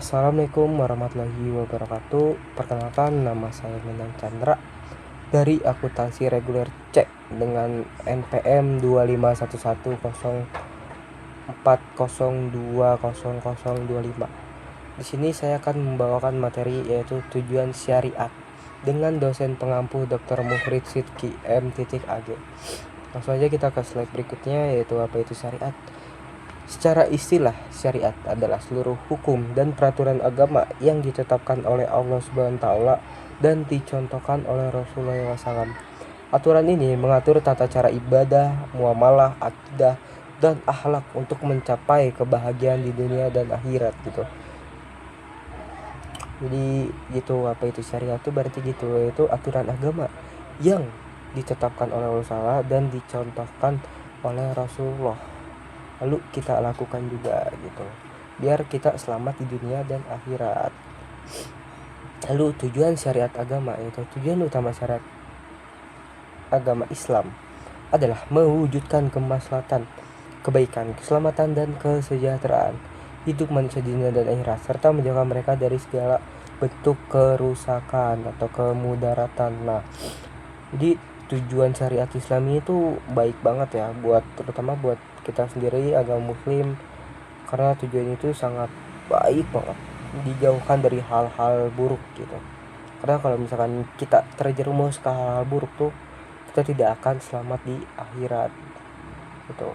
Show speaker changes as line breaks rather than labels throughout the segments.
Assalamualaikum warahmatullahi wabarakatuh. Perkenalkan, nama saya Minang Chandra dari akuntansi reguler C dengan NPM 251104020025. Di sini saya akan membawakan materi yaitu tujuan syariat dengan dosen pengampu Dr. Muhrid Sidki M.Ag. Langsung aja kita ke slide berikutnya, yaitu apa itu syariat. Secara istilah, syariat adalah seluruh hukum dan peraturan agama yang ditetapkan oleh Allah SWT dan dicontohkan oleh Rasulullah SAW. Aturan ini mengatur tata cara ibadah, muamalah, akidah, dan akhlak untuk mencapai kebahagiaan di dunia dan akhirat gitu. Jadi gitu, apa itu syariat itu berarti gitu, yaitu aturan agama yang ditetapkan oleh Allah SWT dan dicontohkan oleh Rasulullah, lalu kita lakukan juga gitu, biar kita selamat di dunia dan akhirat. Lalu tujuan syariat agama, yaitu tujuan utama syariat agama Islam adalah mewujudkan kemaslahatan, kebaikan, keselamatan, dan kesejahteraan hidup manusia di dunia dan akhirat, serta menjaga mereka dari segala bentuk kerusakan atau kemudaratan. Nah, jadi tujuan syariat Islam itu baik banget ya, terutama buat kita sendiri agama muslim, karena tujuan itu sangat baik banget, dijauhkan dari hal-hal buruk gitu. Karena kalau misalkan kita terjerumus ke hal-hal buruk tuh, kita tidak akan selamat di akhirat gitu.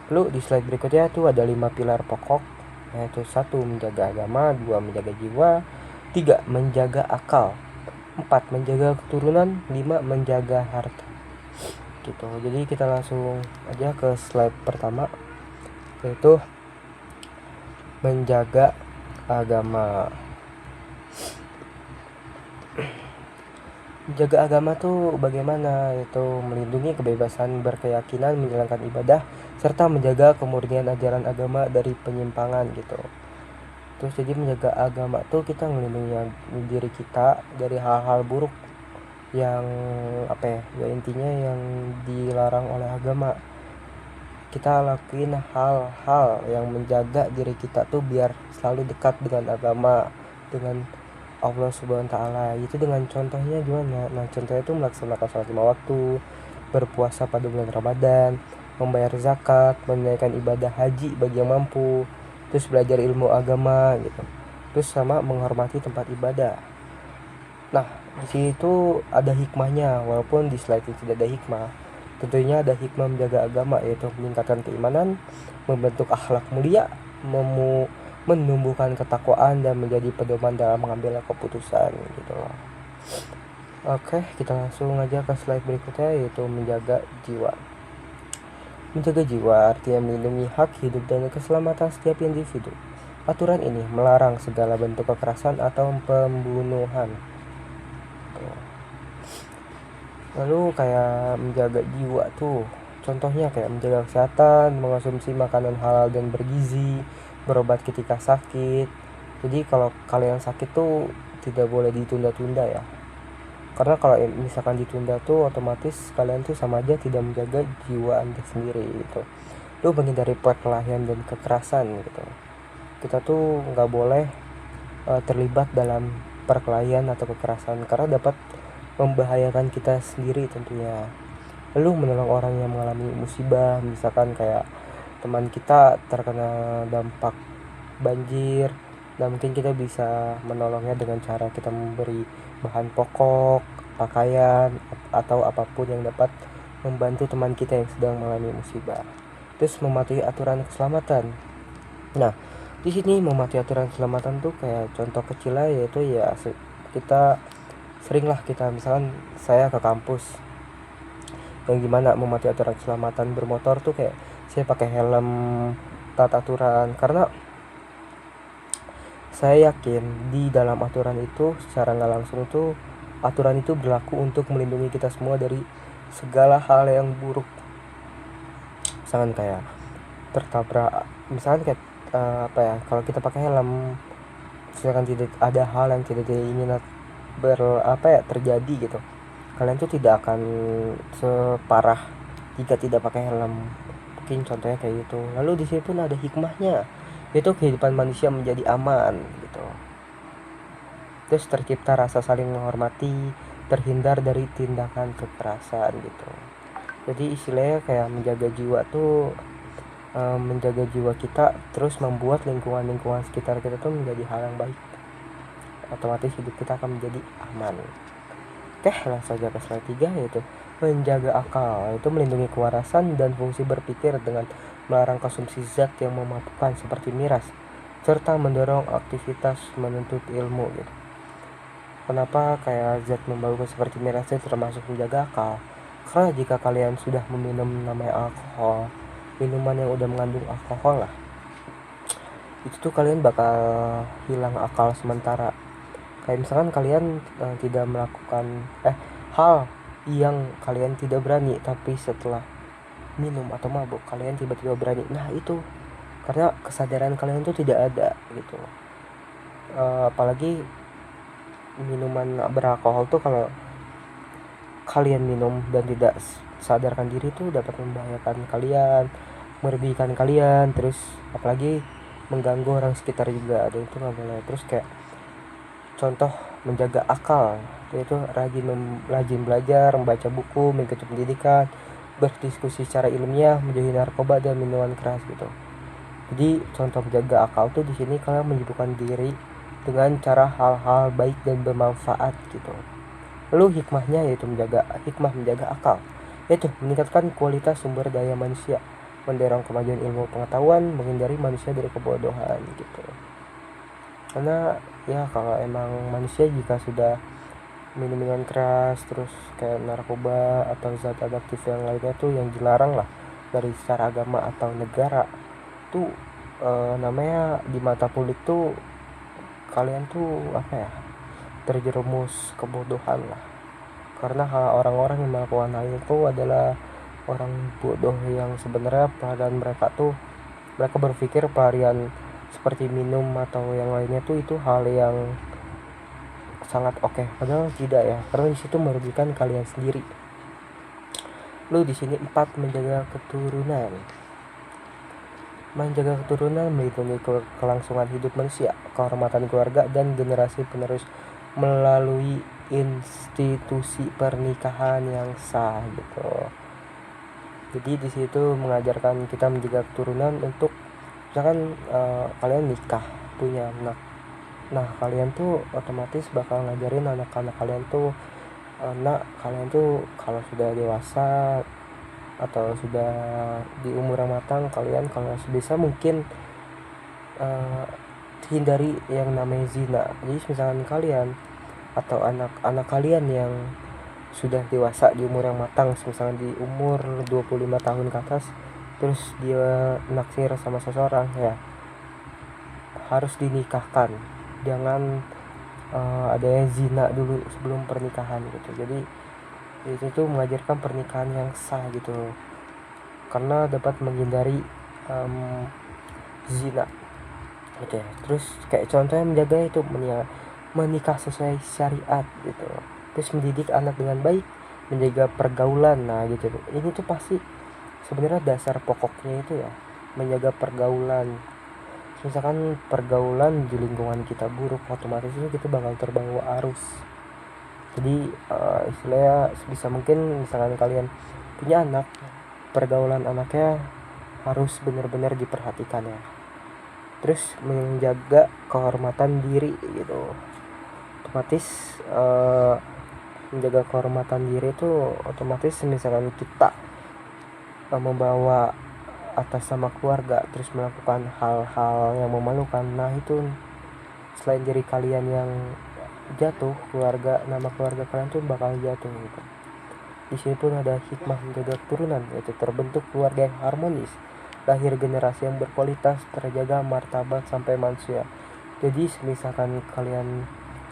Lalu di slide berikutnya tuh ada 5 pilar pokok, yaitu 1 menjaga agama, 2 menjaga jiwa, 3 menjaga akal, 4 menjaga keturunan, 5 menjaga harta gitu. Jadi kita langsung aja ke slide pertama, yaitu menjaga agama. Menjaga agama tuh bagaimana? Yaitu melindungi kebebasan berkeyakinan, menjalankan ibadah, serta menjaga kemurnian ajaran agama dari penyimpangan gitu. Terus jadi menjaga agama tuh kita melindungi diri kita dari hal-hal buruk yang intinya yang dilarang oleh agama. Kita lakuin hal-hal yang menjaga diri kita tuh biar selalu dekat dengan agama, dengan Allah Subhanahu wa taala. Itu dengan contohnya gimana? Nah, contohnya itu melaksanakan sholat 5 waktu, berpuasa pada bulan Ramadan, membayar zakat, menunaikan ibadah haji bagi yang mampu, terus belajar ilmu agama gitu. Terus sama menghormati tempat ibadah. Nah, di situ ada hikmahnya, walaupun di slide ini tidak ada hikmah. Tentunya ada hikmah menjaga agama, yaitu meningkatkan keimanan, membentuk akhlak mulia, menumbuhkan ketakwaan, dan menjadi pedoman dalam mengambil keputusan gitu loh. Oke, kita langsung aja ke slide berikutnya, yaitu menjaga jiwa. Menjaga jiwa artinya melindungi hak hidup dan keselamatan setiap individu. Aturan ini melarang segala bentuk kekerasan atau pembunuhan. Lalu kayak menjaga jiwa tuh, contohnya kayak menjaga kesehatan, mengonsumsi makanan halal dan bergizi, berobat ketika sakit. Jadi kalau kalian sakit tuh tidak boleh ditunda-tunda ya, karena kalau misalkan ditunda tuh otomatis kalian tuh sama aja tidak menjaga jiwa anda sendiri gitu. Lu menghindari perkelahian dan kekerasan gitu. Kita tuh nggak boleh terlibat dalam perkelahian atau kekerasan, karena dapat membahayakan kita sendiri tentunya. Lalu menolong orang yang mengalami musibah, misalkan kayak teman kita terkena dampak banjir, dan mungkin kita bisa menolongnya dengan cara kita memberi bahan pokok, pakaian, atau apapun yang dapat membantu teman kita yang sedang mengalami musibah. Terus mematuhi aturan keselamatan. Nah, di sini mematuhi aturan keselamatan tuh kayak contoh kecilnya, yaitu ya kita seringlah kita misalkan saya ke kampus, yang gimana mematuhi aturan keselamatan bermotor tuh kayak saya pakai helm, taat aturan, karena saya yakin di dalam aturan itu secara nggak langsung tuh aturan itu berlaku untuk melindungi kita semua dari segala hal yang buruk. Misalkan kayak tertabrak, misalkan kayak kalau kita pakai helm, misalkan tidak ada hal yang tidak diinginkan terjadi gitu, kalian tuh tidak akan separah jika tidak pakai helm. Mungkin contohnya kayak gitu. Lalu di sini pun ada hikmahnya, yaitu kehidupan manusia menjadi aman gitu. terus tercipta rasa saling menghormati, terhindar dari tindakan kekerasan gitu. Jadi istilahnya kayak menjaga jiwa tuh menjaga jiwa kita, terus membuat lingkungan sekitar kita tuh menjadi hal yang baik, otomatis hidup kita akan menjadi aman. Oke, langsung aja ke slide 3, yaitu menjaga akal, yaitu melindungi kewarasan dan fungsi berpikir dengan melarang konsumsi zat yang memabukkan seperti miras, serta mendorong aktivitas menuntut ilmu gitu. Kenapa kayak zat memabukkan seperti miras itu termasuk menjaga akal? Karena jika kalian sudah meminum namanya alkohol, minuman yang udah mengandung alkohol lah, itu tuh kalian bakal hilang akal sementara. Kayak misalkan kalian tidak melakukan hal yang kalian tidak berani, tapi setelah minum atau mabuk kalian tiba-tiba berani. Nah itu karena kesadaran kalian tuh tidak ada gitu. Apalagi minuman beralkohol tuh kalau kalian minum dan tidak sadarkan diri tuh dapat membahayakan kalian, merugikan kalian, terus apalagi mengganggu orang sekitar juga, ada itu nggak boleh. Terus kayak contoh menjaga akal, yaitu rajin belajar, membaca buku, mengikuti pendidikan, berdiskusi secara ilmiah, menjauhi narkoba dan minuman keras gitu. Jadi contoh menjaga akal tuh di sini kalian menyibukkan diri dengan cara hal-hal baik dan bermanfaat gitu. Lalu hikmahnya yaitu hikmah menjaga akal, yaitu meningkatkan kualitas sumber daya manusia, mendorong kemajuan ilmu pengetahuan, menghindari manusia dari kebodohan gitu. Karena ya kalau emang manusia jika sudah minum minuman keras, terus kayak narkoba atau zat adiktif yang lainnya tuh yang dilarang lah dari secara agama atau negara tuh namanya di mata publik tuh kalian tuh terjerumus kebodohan lah, karena orang-orang yang melakukan hal itu adalah orang bodoh yang sebenarnya pelarian mereka berpikir pelarian seperti minum atau yang lainnya tuh itu hal yang sangat oke. Padahal tidak ya, karena disitu merugikan kalian sendiri. Lalu di sini 4, menjaga keturunan. Menjaga keturunan melindungi kelangsungan hidup manusia, kehormatan keluarga dan generasi penerus melalui institusi pernikahan yang sah gitu. Jadi di situ mengajarkan kita menjaga keturunan untuk misalkan kalian nikah punya anak. Nah kalian tuh otomatis bakal ngajarin anak-anak kalian tuh kalian tuh kalau sudah dewasa atau sudah di umur yang matang, kalian kalau bisa mungkin hindari yang namanya zina. Jadi misalkan kalian atau anak-anak kalian yang sudah dewasa di umur yang matang, misalkan di umur 25 tahun ke atas, terus dia naksir sama seseorang, ya harus dinikahkan, jangan adanya zina dulu sebelum pernikahan gitu. Jadi itu tuh mengajarkan pernikahan yang sah gitu, karena dapat menghindari zina gitu ya. Terus kayak contohnya menjaga itu menikah sesuai syariat gitu, terus mendidik anak dengan baik, menjaga pergaulan. Nah gitu, ini tuh pasti sebenarnya dasar pokoknya itu ya, menjaga pergaulan. Misalkan pergaulan di lingkungan kita buruk, otomatis itu kita bakal terbawa arus. Jadi istilahnya bisa mungkin misalkan kalian punya anak, pergaulan anaknya harus benar-benar diperhatikan ya. Terus menjaga kehormatan diri gitu, otomatis menjaga kehormatan diri itu otomatis misalkan kita membawa atas nama keluarga terus melakukan hal-hal yang memalukan, nah itu selain diri kalian yang jatuh, nama keluarga kalian tuh bakal jatuh gitu. Di sini pun ada hikmah menjaga keturunan, yaitu terbentuk keluarga yang harmonis, lahir generasi yang berkualitas, terjaga martabat sampai manusia. Jadi misalkan kalian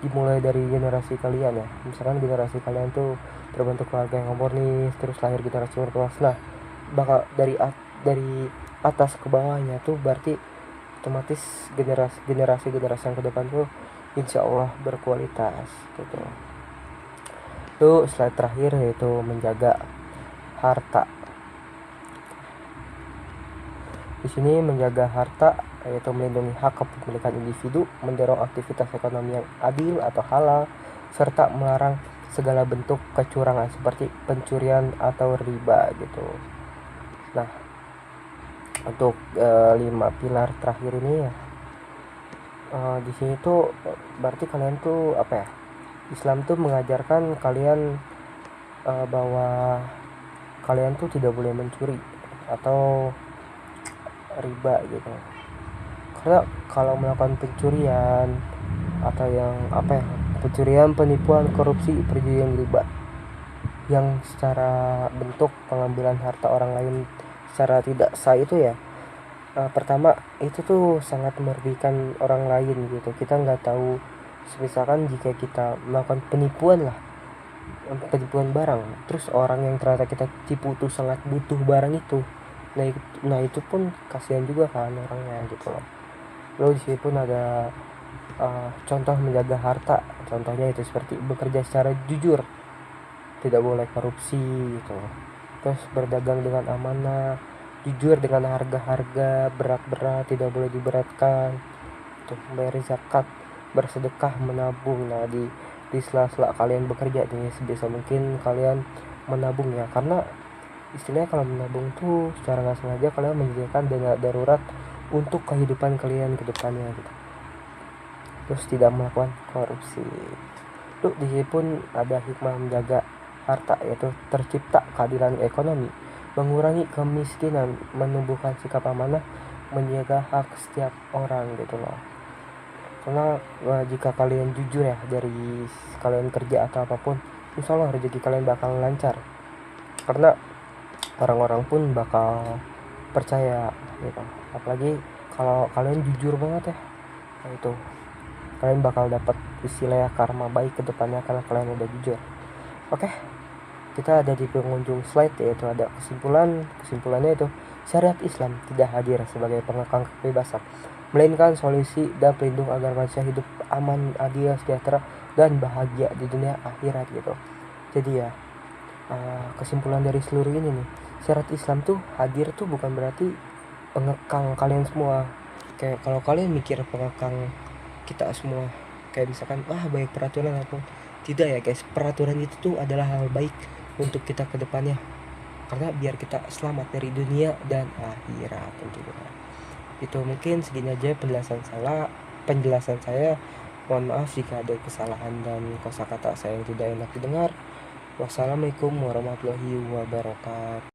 dimulai dari generasi kalian ya, misalkan generasi kalian tuh terbentuk keluarga yang harmonis, terus lahir generasi berkualitas, nah bakal dari atas ke bawahnya tuh berarti otomatis generasi yang ke depan tuh insya Allah berkualitas gitu. Itu slide terakhir, yaitu menjaga harta. Di sini menjaga harta yaitu melindungi hak kepemilikan individu, mendorong aktivitas ekonomi yang adil atau halal, serta melarang segala bentuk kecurangan seperti pencurian atau riba gitu. Nah, untuk 5 pilar terakhir ini ya, di sini tuh berarti kalian tuh apa ya? Islam tuh mengajarkan kalian bahwa kalian tuh tidak boleh mencuri atau riba gitu. Karena kalau melakukan pencurian atau yang apa ya, pencurian, penipuan, korupsi, perjudian, riba yang secara bentuk pengambilan harta orang lain secara tidak sah itu ya, pertama itu tuh sangat merugikan orang lain gitu. Kita nggak tahu, misalkan jika kita melakukan penipuan barang, terus orang yang ternyata kita tipu tuh sangat butuh barang itu, nah itu pun kasihan juga kan orangnya gitu loh. Lalu di sini pun ada contoh menjaga harta, contohnya itu seperti bekerja secara jujur, tidak boleh korupsi gitu, terus berdagang dengan amanah, jujur dengan harga-harga, berat-berat tidak boleh diberatkan, tuh membayar zakat, bersedekah, menabung. Nah di sela-sela kalian bekerja nih sebisa mungkin kalian menabung ya, karena istilahnya kalau menabung tuh secara nggak sengaja kalian menyediakan dana darurat untuk kehidupan kalian ke depannya gitu. Terus tidak melakukan korupsi. Tuh di sini pun ada hikmah menjaga harta, yaitu tercipta keadilan ekonomi, mengurangi kemiskinan, menumbuhkan sikap amanah, menjaga hak setiap orang gitu loh. Karena jika kalian jujur ya dari kalian kerja atau apapun, insya Allah rezeki kalian bakal lancar, karena orang-orang pun bakal percaya gitu. Apalagi kalau kalian jujur banget ya, nah itu kalian bakal dapat istilahnya karma baik ke depannya karena kalian udah jujur. Oke, kita ada di pengunjung slide, yaitu ada kesimpulannya itu syariat Islam tidak hadir sebagai pengekang kebebasan, melainkan solusi dan pelindung agar manusia hidup aman, adil, sejahtera, dan bahagia di dunia akhirat gitu. Jadi ya, kesimpulan dari seluruh ini nih, syariat Islam tuh hadir tuh bukan berarti pengekang kalian semua. Kayak kalau kalian mikir pengekang kita semua, kayak misalkan baik peraturan apa, tidak ya guys, peraturan itu tuh adalah hal baik untuk kita ke depannya, karena biar kita selamat dari dunia dan akhirat tentunya. Itu mungkin segini aja penjelasan saya. Mohon maaf jika ada kesalahan dan kosakata saya yang tidak enak didengar. Wassalamualaikum warahmatullahi wabarakatuh.